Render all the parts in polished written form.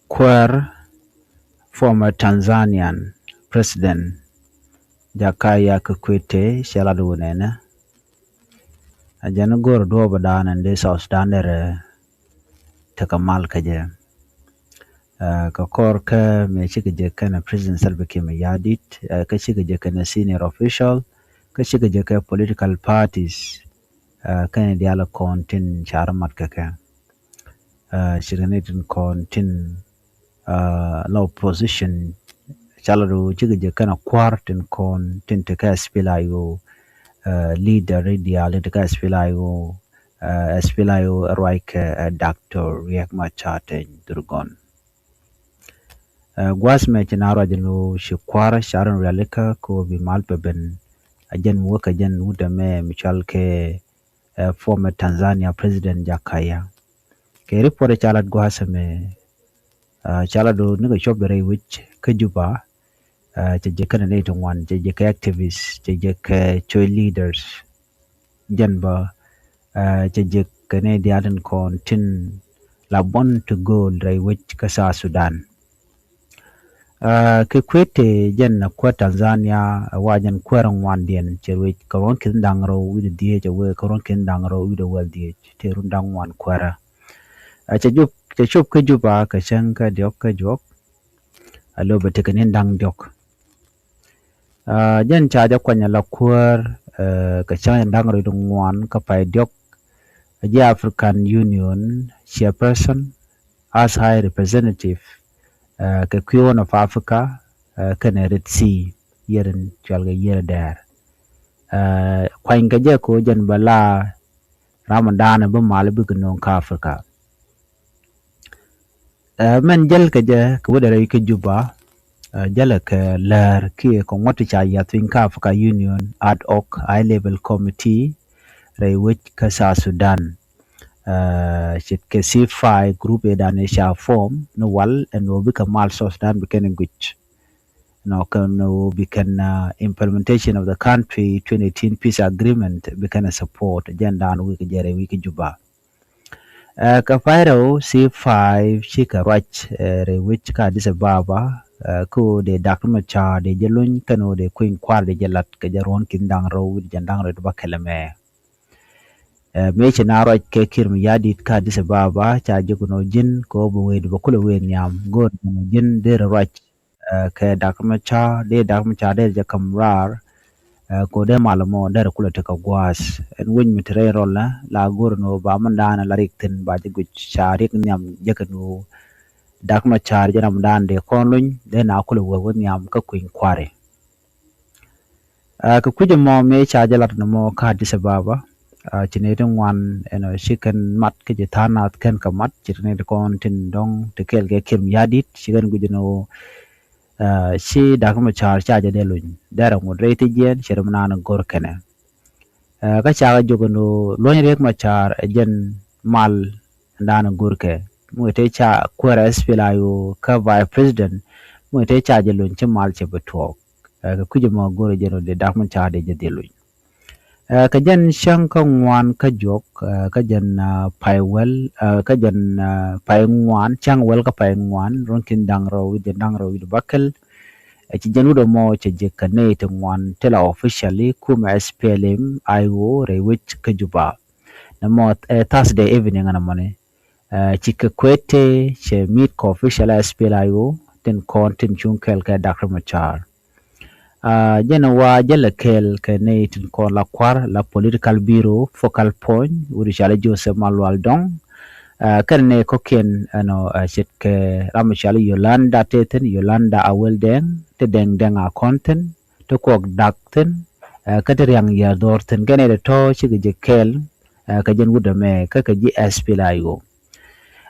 Quer, former Tanzanian President Jakaya Kikwete Shaladunene, a Janagor Dobadan and this of standard Takamal Kaje. Kakorka Mechikajakan, President Salvaki Yadit, Kashikajakan, a senior official, Kashikajaka political parties, Kanadiala Kontin Charamat Kaka, Shiranatin Kontin, low position. Chalado Jigajakana Quartin Kon Tintaka Spilayo, leader Ridia Litaka Spilayo, Spilayo Roike, Doctor Riak Machate Durgon. Guas Machinara Jano Shikwara Sharon Relica ko Bimalpeben, a gen work again Udame Michalke, former Tanzania President Jakaya. Ke report Chalad Guasame, Chalado Nigga Chobere which Kajuba. Jejaka native one, Jejaka activists, Jejaka choi leaders, Janba, Jejaka Canadian con tin la bon to go dry which Kasa Sudan. Kikwete Jen Kwa Tanzania, Wajan Kwerang one dien, Chewich Koronkin Dangro with the DH away Koronkin Dangro with the well DH, Terundang one Kwera. Chajup Kajuba, Kashanka Dioka Jok, a little bit taken in Dang Jok. Jen charge kwanya la kuer kachang dangro dungwan kapai diok African Union chairperson as high representative ke Queen of Africa Red Sea yerin chalga yer der kwany ka ko jen bala Ramadan ba mal bu gnong ka Africa men jel ka je ko dere ke juba Jalak lar ki kongwati cha Yatwinka Africa Union ad hoc high level committee ray which kasa Sudan shit ke C5 group edanisha form no wal and no bika mal so Sudan beginning which no can no becan implementation of the country 2018 peace agreement becan support agenda and wiki jere wiki juba Kafairo C5 Chika Rach which ka disababa ko de document cha de jelun kano de queen kwar de jelat ke jaron kindang ro jandang ro ba keleme me chena ro ke kirm yadit ka disababa cha jogono jin ko bo we de ko we nyam god jin de rach ke document cha de jakamrar ko de malamo de kula te ka gwas en win mitre rolla la gorno ba mandana la rikten ba de guch charik nyam jakano dakma char janam dan de konluñ de na kula won nyam ka kuin kware ka kuje mo me cha jalat no mo ka disababa chinetong wan eno shikan mat ke jithanat ken ka mat chirne de kon tin dong te kel ke kim yadit shikan gujino shi dakma char cha de luñ dara mo rete jen shirmna na gor kene ka cha jogono loñ rek ma char jen mal ndana gurke Muete cha kwera spilayo ka vice president muete cha jelun chemal che betok ka kuje mo gore jeno de dakman cha de jedelun ka jan shang ka ngwan ka jok ka jan paiwel ka jan pai ngwan chang wel ka pai ngwan ronkin dangro with bakel ci janu do mo che je kane te ngwan tela officially kuma SPLM IO re which ka juba na mo Thursday evening ana money Chikikwete che meet ko official SPLIO ten kontin chunkel ka Dr. Machar. Jena wa jela kel ke ne tin ko la kwar la political bureau focal point uri chala Joseph Malwal Dong. Kan ne ko ken ano chit ke Ramachal Yolanda teten Yolanda Aweldeng te deng a konten to ko dakten kater yang ya dorten gene de to chigi je kel ka jen wudame ka ji SPLIO.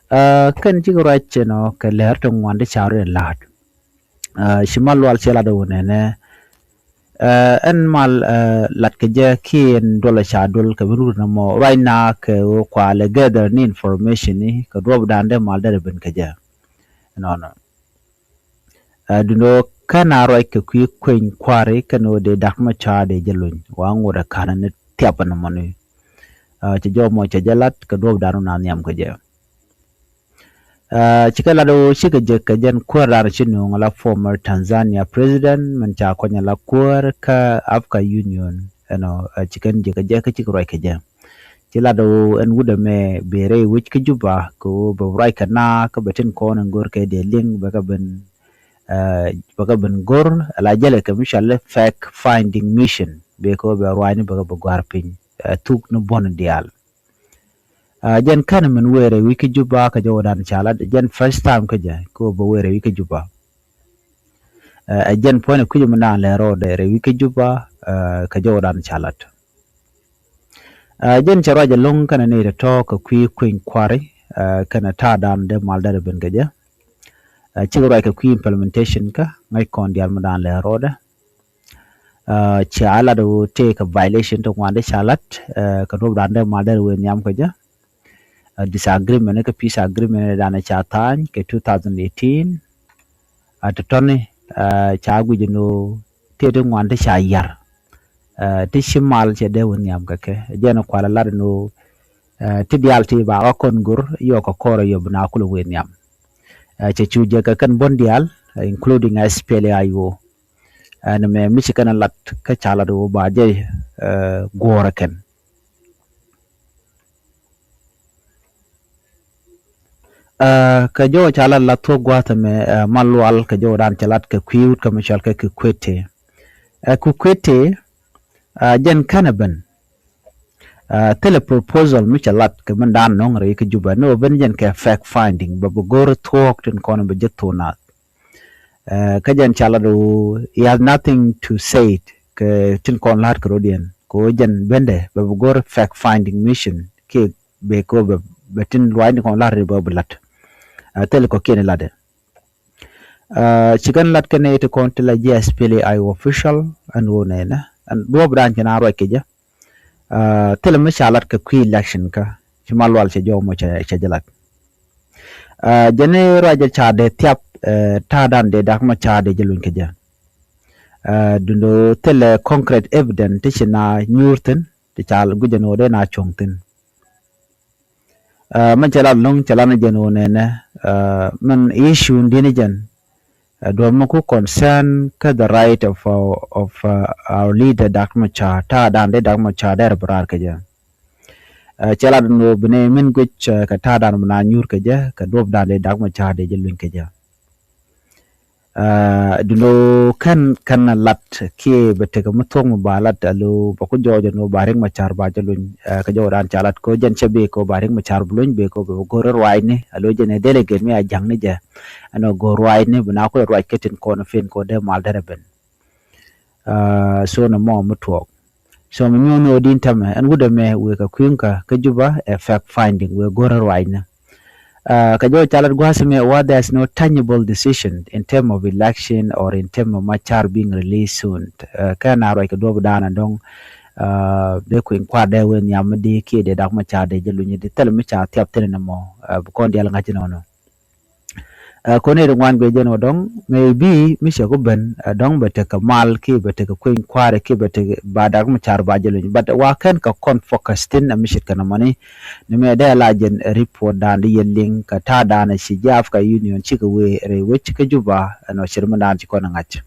Kan ci rach no ke ler to wande charu lat shimal wal chela do ne en mal lat ke je kien dola cha dol ke buru na mo right now ke kwa le gather ni information ni ke do dande mal dare ben ke je no duno kana ro ke ku kwen kware kano de dakma cha de jelun wa ngora kana ne tiapa na manu ci jo mo cha jalat ke do daru na nyam ke je Chikala do shika jeka jen kwara chinu ngala former Tanzania president mancha konya la kwar ka Africa Union chicken jeka chikro ka jen chila do en wuda me bere which ka juba ko ba ka na ka betin ko nan gor ke de ling baka ben gor la jele ka mishalle fact finding mission be ko be rwani baka ba gwar pin tuk no bon dial jen kan men were wiki juba ka jodan chala jen first time ka ja ko ba were wiki juba jen point ku jumna le ro de re wiki juba ka jodan chalat jen charo ja long kana ne to ka queen kwari kana ta dan de mal da ben gaja chigro ka implementation ka ngai kon dial madan le ro de chala do take a violation to wande chalat ka do dan de mal da we nyam ka ja disagreement ke peace agreement dana cha tan ke 2018 at toni cha gujino te de ngwande cha yar ti shimal che de won yam ka ke jeno kwala la no ti dialti ba kon gur yo ko koro yo bna kulu wen yam che chuje ka kan bon dial including SPLAIO and me michigan lat ka chala do ba je gora ken ka jo chala la to gwata me malwal ka jo dan chalat ka kwiut ka mishal ka kwete ku kwete jen kanaban tele proposal michalat ka mandan nong re ka juba no ben jen ka fact finding babu gor talk tin kono be jetto na ka jen chala do he has nothing to say ka tin kon lat ka rodien ko jen bende babu gor fact finding mission ke be ko be tin wani kon lat re babu lat tele ko kene lade chicken lat kene to konti la GSPLA I official and wonena and do bran kana ro keja tele ma shalat ka kwi election ka chimal wal che jomo che jalat jene raja chade tiap ta dan de dak ma chade jelun keja dundo tele concrete evidence china nyurten te chal gujano de na chongten man chalal long chalana jeno nene man issue ndini jen do mako concern ka the right of our leader Dr. Machar ta dan de Dr. Machar der brar ka ja chala no bne min guch ka ta dan na nyur ka ja ka dob dan de Dr. Machar de jelun ka ja duno kan lat ke bete ka mutong balat alu bako jojo no baring Machar ba jelun ka joran chalat ko jen chebe ko baring Machar bulun be ko goror waine alu jene delegate mi ajang ni ja ano go right ne bana ko right ketin ko na fin ko de mal daraben so na mo mutwok so mi no din tama an guda me we ka kwinka ka juba a fact finding we go right na ka jo chalat gwasme what there's no tangible decision in term of election or in term of Machar being released soon kana right ka do dana dong de kwin kwa de we nyamdi ki de dak Machar de jelunyi de tel Machar tiap tele na mo ko ndial ngaji no kone rungwan be jeno dong maybe misha ko ben dong bete ka mal ki bete ka queen kware ki bete badak Machar ba jelo but wa kan ka kon focus tin mishit kana mani ne me da la jen report dan di yelling ka ta dan shi jaf ka union chika we re we chika juba no shirma dan chi kona ngach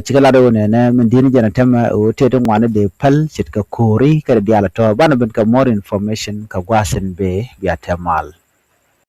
chika la do ne min din jena tema o te to ngwane de pal chit ka kori ka diala to bana ben ka more information ka gwasen be biya temal